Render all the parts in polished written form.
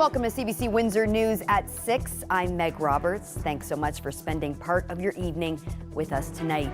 Welcome to CBC Windsor News at 6. I'm Meg Roberts. Thanks so much for spending part of your evening with us tonight.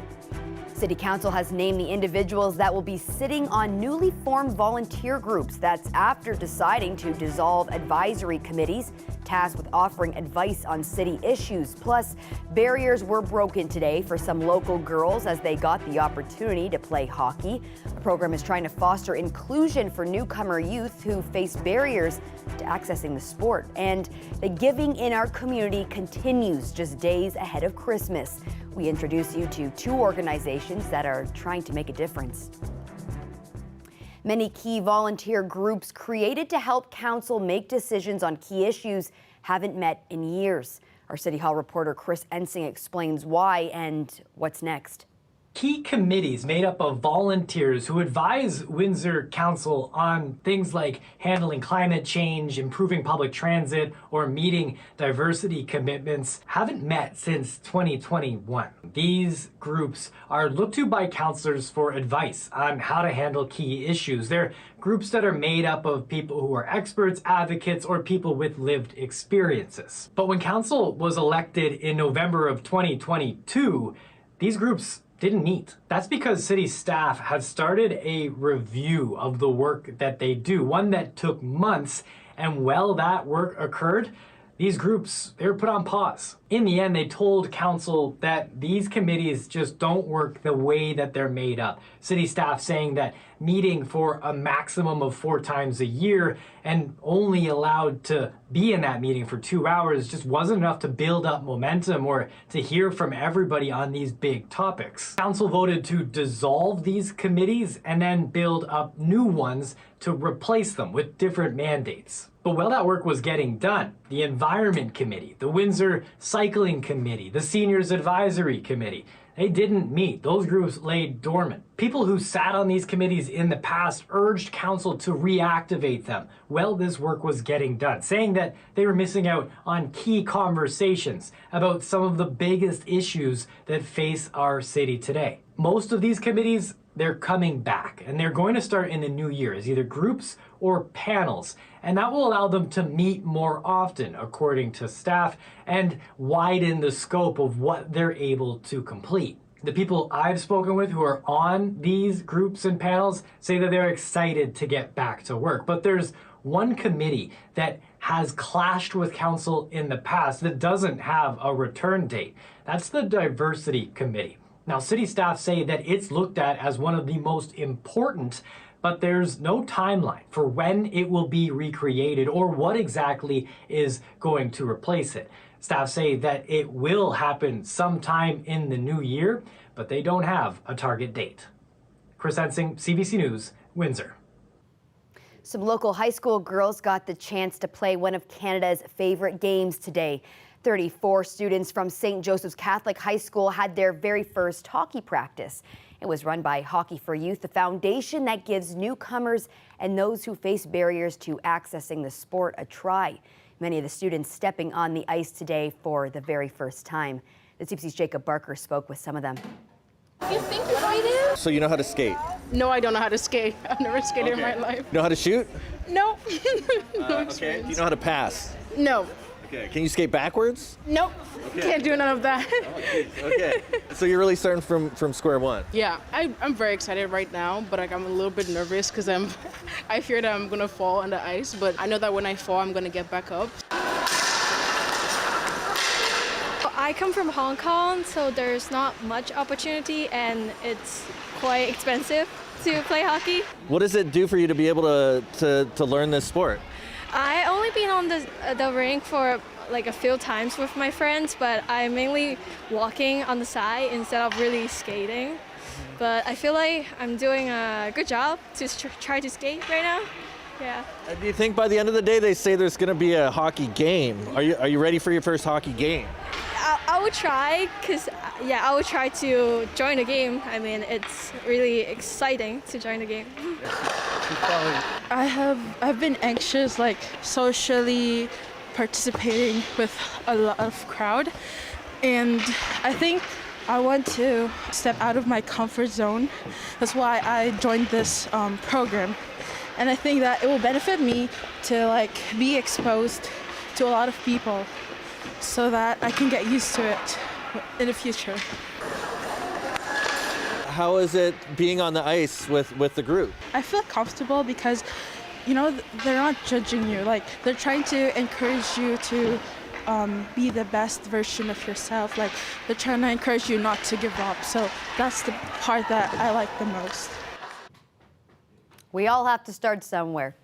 City Council has named the individuals that will be sitting on newly formed volunteer groups. That's after deciding to dissolve advisory committees tasked with offering advice on city issues. Plus, barriers were broken today for some local girls as they got the opportunity to play hockey. The program is trying to foster inclusion for newcomer youth who face barriers to accessing the sport. And the giving in our community continues just days ahead of Christmas. We introduce you to two organizations that are trying to make a difference. Many key volunteer groups created to help council make decisions on key issues haven't met in years. Our City Hall reporter Chris Ensing explains why and what's next. Key committees made up of volunteers who advise Windsor Council on things like handling climate change, improving public transit, or meeting diversity commitments haven't met since 2021. These groups are looked to by councillors for advice on how to handle key issues. They're groups that are made up of people who are experts, advocates, or people with lived experiences. But when council was elected in November of 2022, these groups didn't meet. That's because city staff had started a review of the work that they do, one that took months, and while that work occurred, these groups, they were put on pause. In the end, they told council that these committees just don't work the way that they're made up. City staff saying that meeting for a maximum of 4 times a year and only allowed to be in that meeting for 2 hours just wasn't enough to build up momentum or to hear from everybody on these big topics. Council voted to dissolve these committees and then build up new ones to replace them with different mandates. But while that work was getting done, the Environment Committee, the Windsor Cycling Committee, the Seniors Advisory Committee, they didn't meet. Those groups lay dormant. People who sat on these committees in the past urged council to reactivate them while this work was getting done, saying that they were missing out on key conversations about some of the biggest issues that face our city today. Most of these committees, they're coming back, and they're going to start in the new year as either groups or panels, and that will allow them to meet more often, according to staff, and widen the scope of what they're able to complete. The people I've spoken with who are on these groups and panels say that they're excited to get back to work, but there's one committee that has clashed with council in the past that doesn't have a return date. That's the Diversity Committee. Now, city staff say that it's looked at as one of the most important, but there's no timeline for when it will be recreated or what exactly is going to replace it. Staff say that it will happen sometime in the new year, but they don't have a target date. Chris Ensing, CBC News, Windsor. Some local high school girls got the chance to play one of Canada's favorite games today. 34 students from St. Joseph's Catholic High School had their very first hockey practice. It was run by Hockey for Youth, the foundation that gives newcomers and those who face barriers to accessing the sport a try. Many of the students stepping on the ice today for the very first time. The CBC's Jacob Barker spoke with some of them. You think I do? So you know how to skate? No, I don't know how to skate. I've never skated in my life. You know how to shoot? No. Okay. Do you know how to pass? No. Okay. Can you skate backwards? Nope. Okay. Can't do none of that. Okay. So you're really starting from square one? Yeah, I'm very excited right now, but like, I'm a little bit nervous because I fear that I'm gonna fall on the ice, but I know that when I fall, I'm gonna get back up. I come from Hong Kong, so there's not much opportunity and it's quite expensive to play hockey. What does it do for you to be able to learn this sport? I only been on the rink for like a few times with my friends, but I'm mainly walking on the side instead of really skating. But I feel like I'm doing a good job to try to skate right now. Yeah. Do you think by the end of the day they say there's going to be a hockey game? Are you ready for your first hockey game? I would try, because I would try to join the game. I mean, it's really exciting to join the game. I've been anxious, like socially participating with a lot of crowd, and I think I want to step out of my comfort zone. That's why I joined this program, and I think that it will benefit me to like be exposed to a lot of people so that I can get used to it in the future. How is it being on the ice with the group? I feel comfortable because, you know, they're not judging you. Like, they're trying to encourage you to be the best version of yourself. Like, they're trying to encourage you not to give up. So that's the part that I like the most. We all have to start somewhere.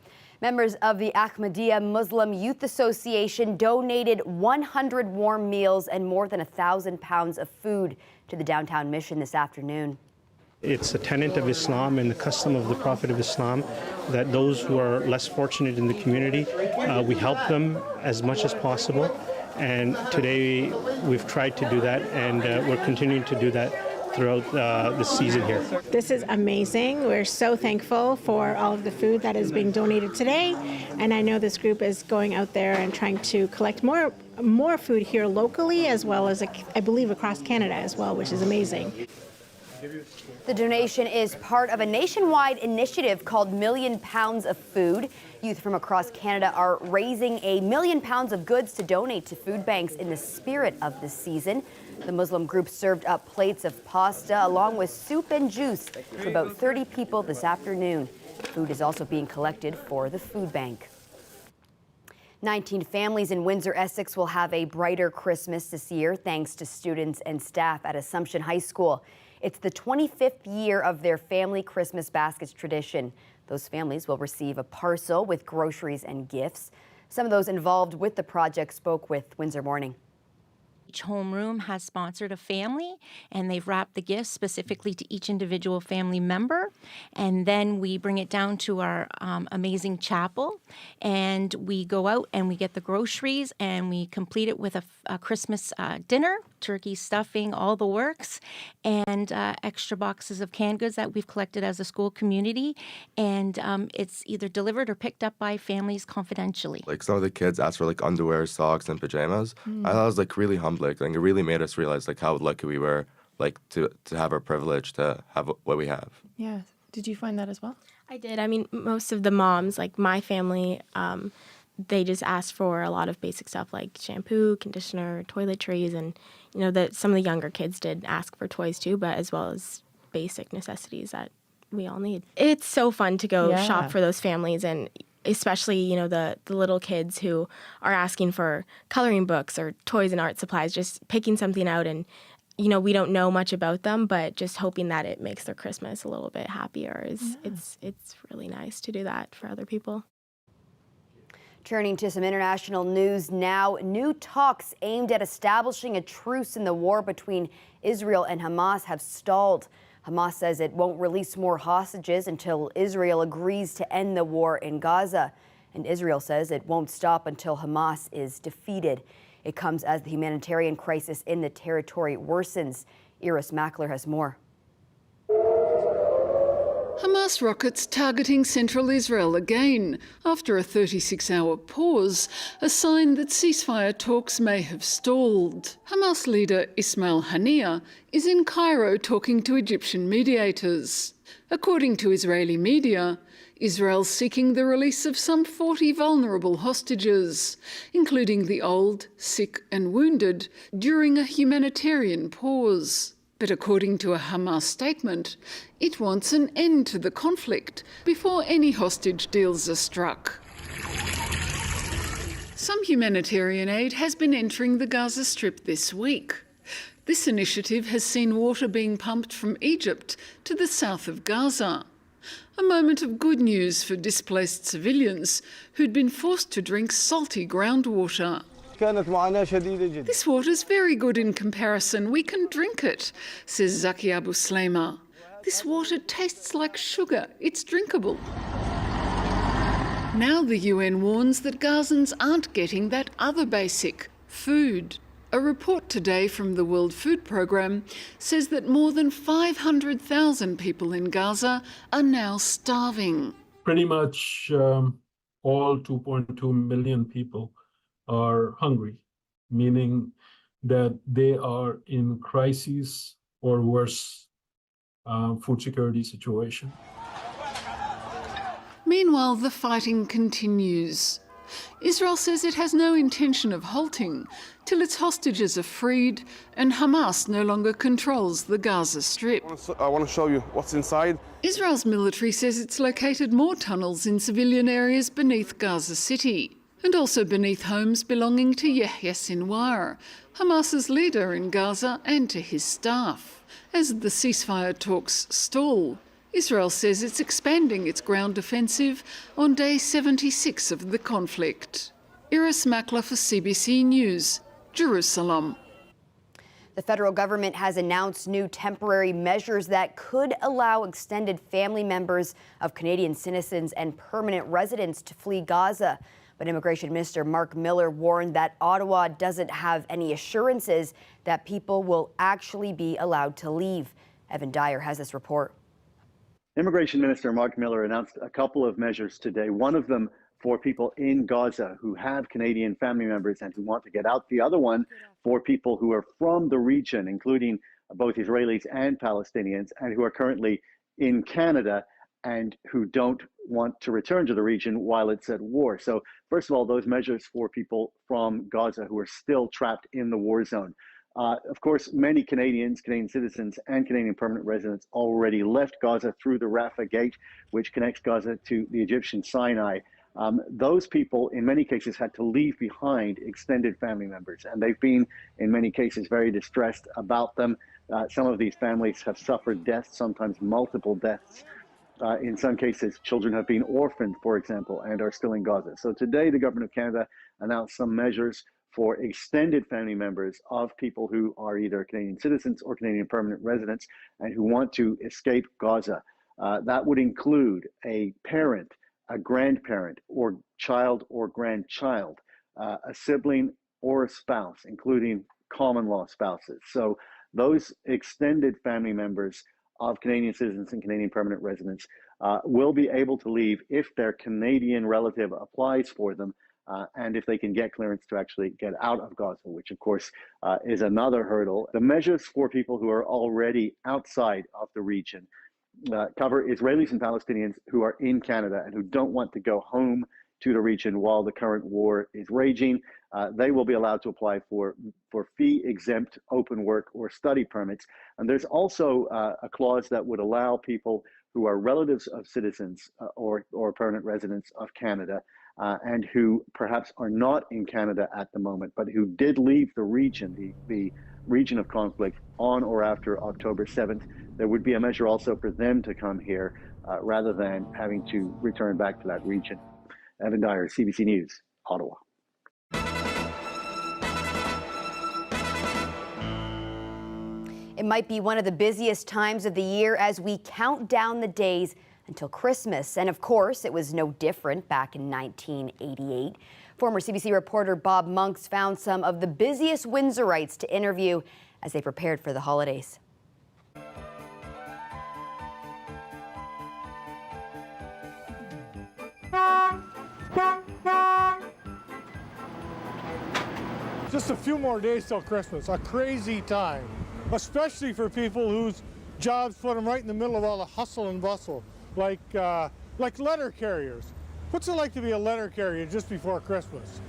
Members of the Ahmadiyya Muslim Youth Association donated 100 warm meals and more than 1,000 pounds of food to the downtown mission this afternoon. It's a tenet of Islam and the custom of the Prophet of Islam that those who are less fortunate in the community, we help them as much as possible. And today we've tried to do that, and we're continuing to do that throughout the season here. This is amazing. We're so thankful for all of the food that is being donated today. And I know this group is going out there and trying to collect more food here locally, as well as, I believe, across Canada as well, which is amazing. The donation is part of a nationwide initiative called Million Pounds of Food. Youth from across Canada are raising 1 million pounds of goods to donate to food banks in the spirit of the season. The Muslim group served up plates of pasta along with soup and juice for about 30 people this afternoon. Food is also being collected for the food bank. 19 families in Windsor, Essex will have a brighter Christmas this year thanks to students and staff at Assumption High School. It's the 25th year of their family Christmas baskets tradition. Those families will receive a parcel with groceries and gifts. Some of those involved with the project spoke with Windsor Morning. Each homeroom has sponsored a family, and they've wrapped the gifts specifically to each individual family member. And then we bring it down to our amazing chapel, and we go out and we get the groceries, and we complete it with a Christmas dinner, turkey stuffing, all the works, and extra boxes of canned goods that we've collected as a school community. And it's either delivered or picked up by families confidentially. Like, some of the kids asked for like underwear, socks, and pajamas. I thought it was like really humbling. Like, it really made us realize like how lucky we were, like to have our privilege to have what we have. Yeah. Did you find that as well? I did. I mean, most of the moms, like my family, they just asked for a lot of basic stuff like shampoo, conditioner, toiletries, and you know that some of the younger kids did ask for toys too, but as well as basic necessities that we all need. It's so fun to go shop for those families, and especially, you know, the little kids who are asking for coloring books or toys and art supplies, just picking something out, and you know, we don't know much about them, but just hoping that it makes their Christmas a little bit happier is it's really nice to do that for other people. Turning to some international news now, new talks aimed at establishing a truce in the war between Israel and Hamas have stalled. Hamas says it won't release more hostages until Israel agrees to end the war in Gaza. And Israel says it won't stop until Hamas is defeated. It comes as the humanitarian crisis in the territory worsens. Iris Mackler has more. Hamas rockets targeting central Israel again after a 36-hour pause, a sign that ceasefire talks may have stalled. Hamas leader Ismail Haniyeh is in Cairo talking to Egyptian mediators. According to Israeli media, Israel's seeking the release of some 40 vulnerable hostages, including the old, sick and wounded, during a humanitarian pause. But according to a Hamas statement, it wants an end to the conflict before any hostage deals are struck. Some humanitarian aid has been entering the Gaza Strip this week. This initiative has seen water being pumped from Egypt to the south of Gaza. A moment of good news for displaced civilians who'd been forced to drink salty groundwater. This water's very good in comparison. We can drink it, says Zaki Abu Slema. This water tastes like sugar. It's drinkable. Now the UN warns that Gazans aren't getting that other basic, food. A report today from the World Food Programme says that more than 500,000 people in Gaza are now starving. Pretty much all 2.2 million people are hungry, meaning that they are in crisis or worse food security situation. Meanwhile, the fighting continues. Israel says it has no intention of halting till its hostages are freed and Hamas no longer controls the Gaza Strip. I want to show you what's inside. Israel's military says it's located more tunnels in civilian areas beneath Gaza City and also beneath homes belonging to Yahya Sinwar, Hamas's leader in Gaza, and to his staff. As the ceasefire talks stall, Israel says it's expanding its ground offensive on day 76 of the conflict. Iris Makler for CBC News, Jerusalem. The federal government has announced new temporary measures that could allow extended family members of Canadian citizens and permanent residents to flee Gaza. But Immigration Minister Mark Miller warned that Ottawa doesn't have any assurances that people will actually be allowed to leave. Evan Dyer has this report. Immigration Minister Mark Miller announced a couple of measures today, one of them for people in Gaza who have Canadian family members and who want to get out. The other one for people who are from the region, including both Israelis and Palestinians, and who are currently in Canada and who don't want to return to the region while it's at war. So first of all, those measures for people from Gaza who are still trapped in the war zone. Of course, many Canadians, Canadian citizens, and Canadian permanent residents already left Gaza through the Rafah Gate, which connects Gaza to the Egyptian Sinai. Those people, in many cases, had to leave behind extended family members, and they've been, in many cases, very distressed about them. Some of these families have suffered deaths, sometimes multiple deaths. In some cases, children have been orphaned, for example, and are still in Gaza. So today, the Government of Canada announced some measures for extended family members of people who are either Canadian citizens or Canadian permanent residents and who want to escape Gaza. That would include a parent, a grandparent, or child or grandchild, a sibling or a spouse, including common law spouses. So those extended family members of Canadian citizens and Canadian permanent residents will be able to leave if their Canadian relative applies for them and if they can get clearance to actually get out of Gaza, which of course is another hurdle. The measures for people who are already outside of the region cover Israelis and Palestinians who are in Canada and who don't want to go home to the region while the current war is raging. They will be allowed to apply for fee-exempt open work or study permits. And there's also a clause that would allow people who are relatives of citizens or permanent residents of Canada and who perhaps are not in Canada at the moment, but who did leave the region, the region of conflict on or after October 7th. There would be a measure also for them to come here rather than having to return back to that region. Evan Dyer, CBC News, Ottawa. It might be one of the busiest times of the year as we count down the days until Christmas. And of course, it was no different back in 1988. Former CBC reporter Bob Monks found some of the busiest Windsorites to interview as they prepared for the holidays. Just a few more days till Christmas, a crazy time, especially for people whose jobs put them right in the middle of all the hustle and bustle, like letter carriers. What's it like to be a letter carrier just before Christmas?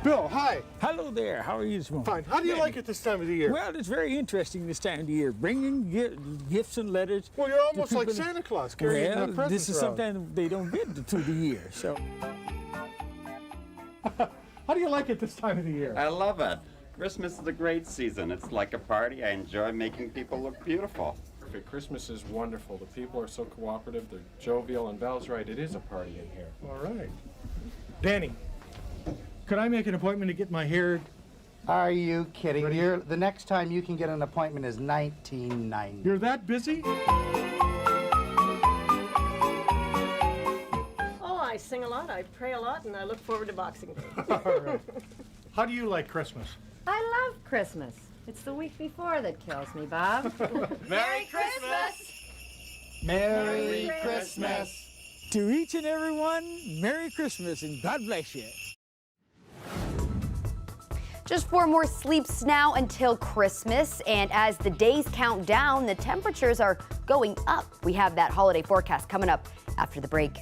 Bill, hi. Hello there. How are you this morning? Fine. How do you like it this time of the year? Well, it's very interesting this time of the year, bringing gifts and letters. Well, you're almost like Santa Claus carrying the presents this is around. something they don't get through the year, so. How do you like it this time of the year? I love it. Christmas is a great season. It's like a party. I enjoy making people look beautiful. Christmas is wonderful. The people are so cooperative. They're jovial, and Belle's right. It is a party in here. All right. Danny, could I make an appointment to get my hair? Are you kidding? The next time you can get an appointment is 1990. You're that busy? I sing a lot, I pray a lot, and I look forward to Boxing Day. All right. How do you like Christmas? I love Christmas. It's the week before that kills me, Bob. Merry Christmas! Merry Christmas! To each and every one, Merry Christmas and God bless you. Just 4 more sleeps now until Christmas, and as the days count down, the temperatures are going up. We have that holiday forecast coming up after the break.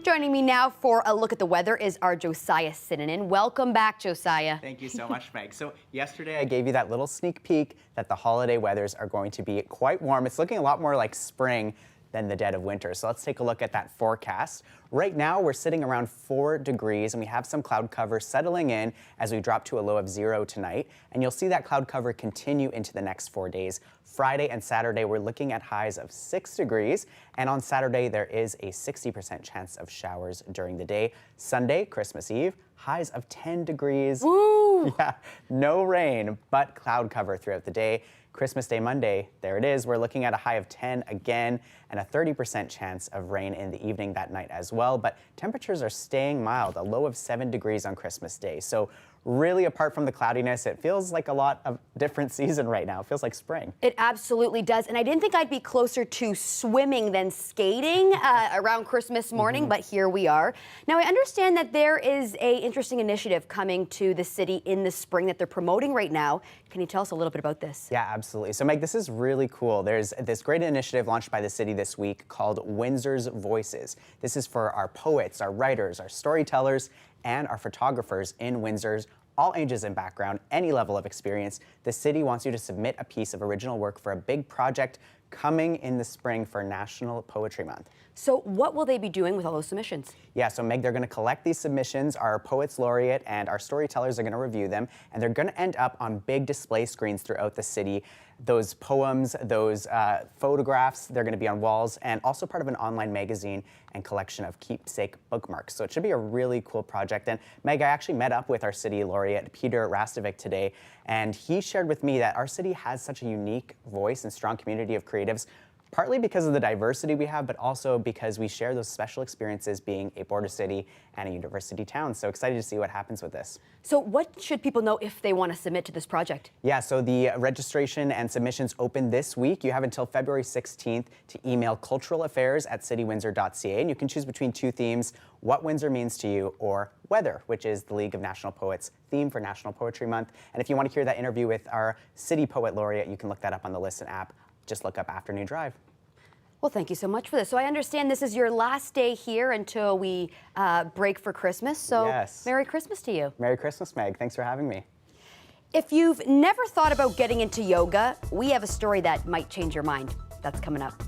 Joining me now for a look at the weather is our Josiah Sinanen. Welcome back, Josiah. Thank you so much, Meg. So yesterday I gave you that little sneak peek that the holiday weathers are going to be quite warm. It's looking a lot more like spring than the dead of winter. So let's take a look at that forecast. Right now we're sitting around 4 degrees and we have some cloud cover settling in as we drop to a low of 0 tonight. And you'll see that cloud cover continue into the next 4 days. Friday and Saturday we're looking at highs of 6 degrees. And on Saturday there is a 60% chance of showers during the day. Sunday, Christmas Eve, highs of 10 degrees. Woo! Yeah, no rain, but cloud cover throughout the day. Christmas Day Monday, there it is. We're looking at a high of 10 again and a 30% chance of rain in the evening that night as well. But temperatures are staying mild, a low of 7 degrees on Christmas Day. So really, apart from the cloudiness, it feels like a lot of different season right now. It feels like spring. It absolutely does. And I didn't think I'd be closer to swimming than skating around Christmas morning, but here we are. Now, I understand that there is a interesting initiative coming to the city in the spring that they're promoting right now. Can you tell us a little bit about this? Yeah, absolutely. So Meg, this is really cool. There's this great initiative launched by the city this week called Windsor's Voices. This is for our poets, our writers, our storytellers, and our photographers in Windsor's, all ages and background, any level of experience. The city wants you to submit a piece of original work for a big project coming in the spring for National Poetry Month. So what will they be doing with all those submissions? Yeah, so Meg, they're going to collect these submissions. Our Poets Laureate and our storytellers are going to review them, and they're going to end up on big display screens throughout the city. Those poems, those photographs, they're going to be on walls and also part of an online magazine and collection of keepsake bookmarks. So it should be a really cool project. And Meg, I actually met up with our city laureate, Peter Rastovic, today, and he shared with me that our city has such a unique voice and strong community of creatives, partly because of the diversity we have, but also because we share those special experiences being a border city and a university town. So excited to see what happens with this. So what should people know if they want to submit to this project? Yeah, so the registration and submissions open this week. You have until February 16th to email culturalaffairs@citywindsor.ca, and you can choose between two themes: what Windsor means to you, or weather, which is the League of National Poets theme for National Poetry Month. And if you want to hear that interview with our City Poet Laureate, you can look that up on the Listen app. Just look up Afternoon Drive. Well, thank you so much for this. So I understand this is your last day here until we break for Christmas. So yes. Merry Christmas to you. Merry Christmas, Meg. Thanks for having me. If you've never thought about getting into yoga, we have a story that might change your mind. That's coming up.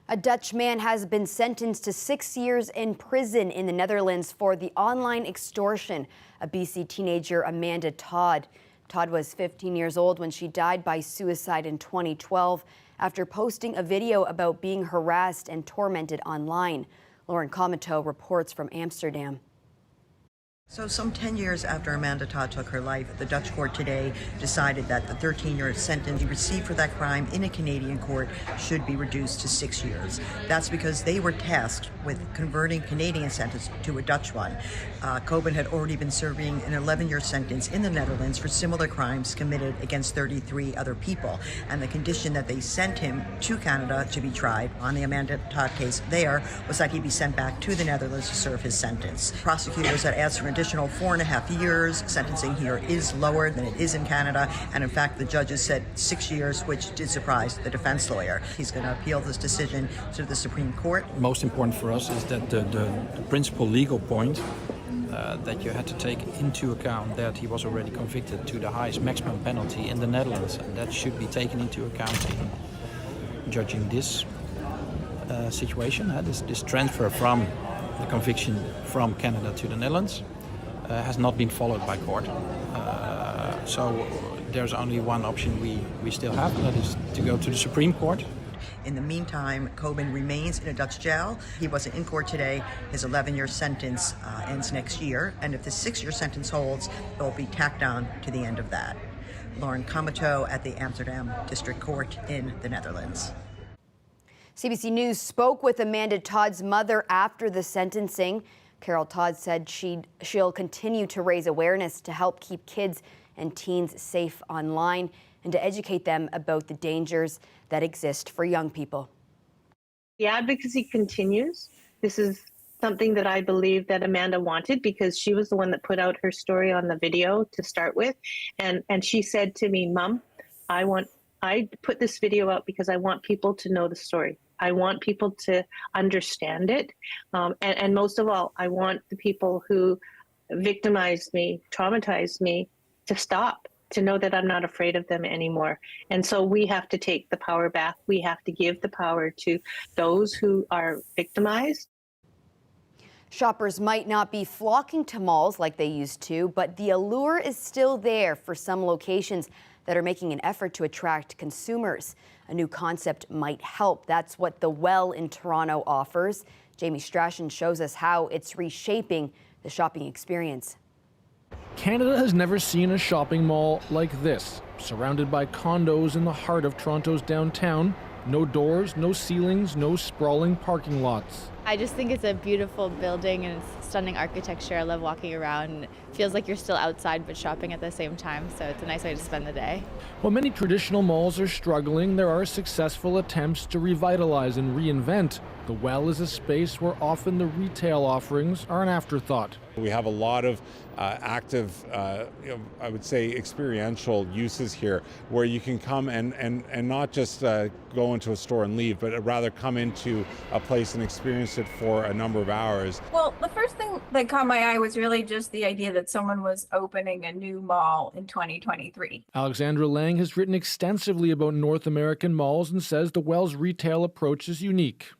A Dutch man has been sentenced to 6 years in prison in the Netherlands for the online extortion of BC teenager Amanda Todd. Todd was 15 years old when she died by suicide in 2012 after posting a video about being harassed and tormented online. Lauren Comato reports from Amsterdam. So some 10 years after Amanda Todd took her life, the Dutch court today decided that the 13-year sentence he received for that crime in a Canadian court should be reduced to 6 years. That's because they were tasked with converting Canadian sentence to a Dutch one. Coben had already been serving an 11-year sentence in the Netherlands for similar crimes committed against 33 other people. And the condition that they sent him to Canada to be tried on the Amanda Todd case there was that he be sent back to the Netherlands to serve his sentence. Prosecutors had asked for an additional 4.5 years. Sentencing here is lower than it is in Canada, and in fact the judges said 6 years, which did surprise the defense lawyer. He's going to appeal this decision to the Supreme Court. Most important for us is that the principal legal point that you had to take into account that he was already convicted to the highest maximum penalty in the Netherlands, and that should be taken into account in judging this situation, this transfer from the conviction from Canada to the Netherlands. Has not been followed by court. So there's only one option we still have, and that is to go to the Supreme Court. In the meantime, Coben remains in a Dutch jail. He wasn't in court today. His 11-year sentence ends next year, and if the 6-year sentence holds, it will be tacked on to the end of that. Lauren Comato at the Amsterdam District Court in the Netherlands. CBC News spoke with Amanda Todd's mother after the sentencing. Carol Todd said she'll continue to raise awareness to help keep kids and teens safe online and to educate them about the dangers that exist for young people. The advocacy continues. This is something that I believe that Amanda wanted because she was the one that put out her story on the video to start with. And she said to me, Mom, I put this video out because I want people to know the story. I want people to understand it. And most of all, I want the people who victimized me, traumatized me, to stop, to know that I'm not afraid of them anymore. And so we have to take the power back. We have to give the power to those who are victimized. Shoppers might not be flocking to malls like they used to, but the allure is still there for some locations that are making an effort to attract consumers. A new concept might help. That's what The Well in Toronto offers. Jamie Strachan shows us how it's reshaping the shopping experience. Canada has never seen a shopping mall like this, surrounded by condos in the heart of Toronto's downtown. No doors, no ceilings, no sprawling parking lots. I just think it's a beautiful building and it's stunning architecture. I love walking around. It feels like you're still outside but shopping at the same time, so it's a nice way to spend the day. While many traditional malls are struggling, there are successful attempts to revitalize and reinvent. The Well is a space where often the retail offerings are an afterthought. We have a lot of active, I would say experiential uses here where you can come and not just go into a store and leave, but rather come into a place and experience it for a number of hours. Well, the first thing that caught my eye was really just the idea that someone was opening a new mall in 2023. Alexandra Lang has written extensively about North American malls and says the Well's retail approach is unique.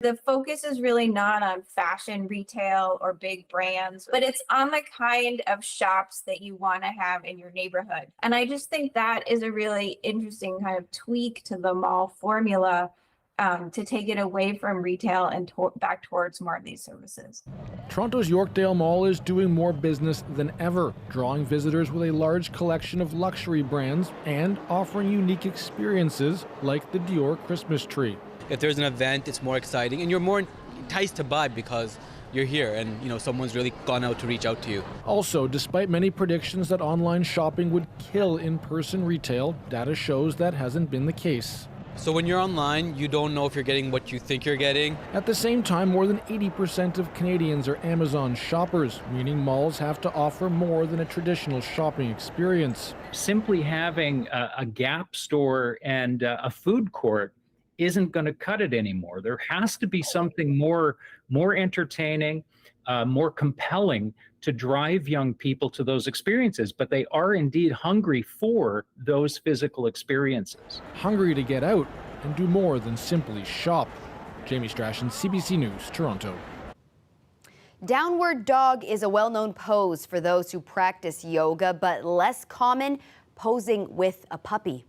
The focus is really not on fashion retail or big brands, but it's on the kind of shops that you want to have in your neighborhood. And I just think that is a really interesting kind of tweak to the mall formula to take it away from retail and back towards more of these services. Toronto's Yorkdale Mall is doing more business than ever, drawing visitors with a large collection of luxury brands and offering unique experiences like the Dior Christmas tree. If there's an event, it's more exciting and you're more enticed to buy because you're here and someone's really gone out to reach out to you. Also, despite many predictions that online shopping would kill in-person retail, data shows that hasn't been the case. So when you're online, you don't know if you're getting what you think you're getting. At the same time, more than 80% of Canadians are Amazon shoppers, meaning malls have to offer more than a traditional shopping experience. Simply having a Gap store and a food court isn't going to cut it anymore. There has to be something more entertaining, more compelling to drive young people to those experiences, but they are indeed hungry for those physical experiences. Hungry to get out and do more than simply shop. Jamie Strachan, CBC News, Toronto. Downward dog is a well-known pose for those who practice yoga, but less common posing with a puppy.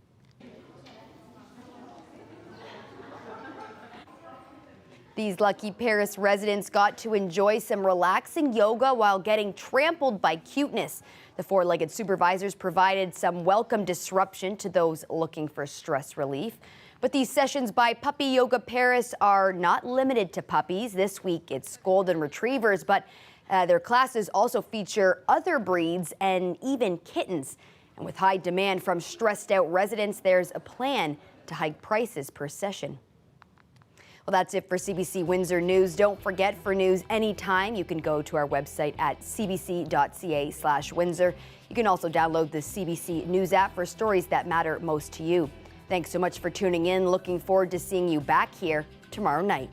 These lucky Paris residents got to enjoy some relaxing yoga while getting trampled by cuteness. The four-legged supervisors provided some welcome disruption to those looking for stress relief. But these sessions by Puppy Yoga Paris are not limited to puppies. This week it's golden retrievers, but their classes also feature other breeds and even kittens. And with high demand from stressed out residents, there's a plan to hike prices per session. Well, that's it for CBC Windsor News. Don't forget, for news anytime, you can go to our website at cbc.ca/Windsor. You can also download the CBC News app for stories that matter most to you. Thanks so much for tuning in. Looking forward to seeing you back here tomorrow night.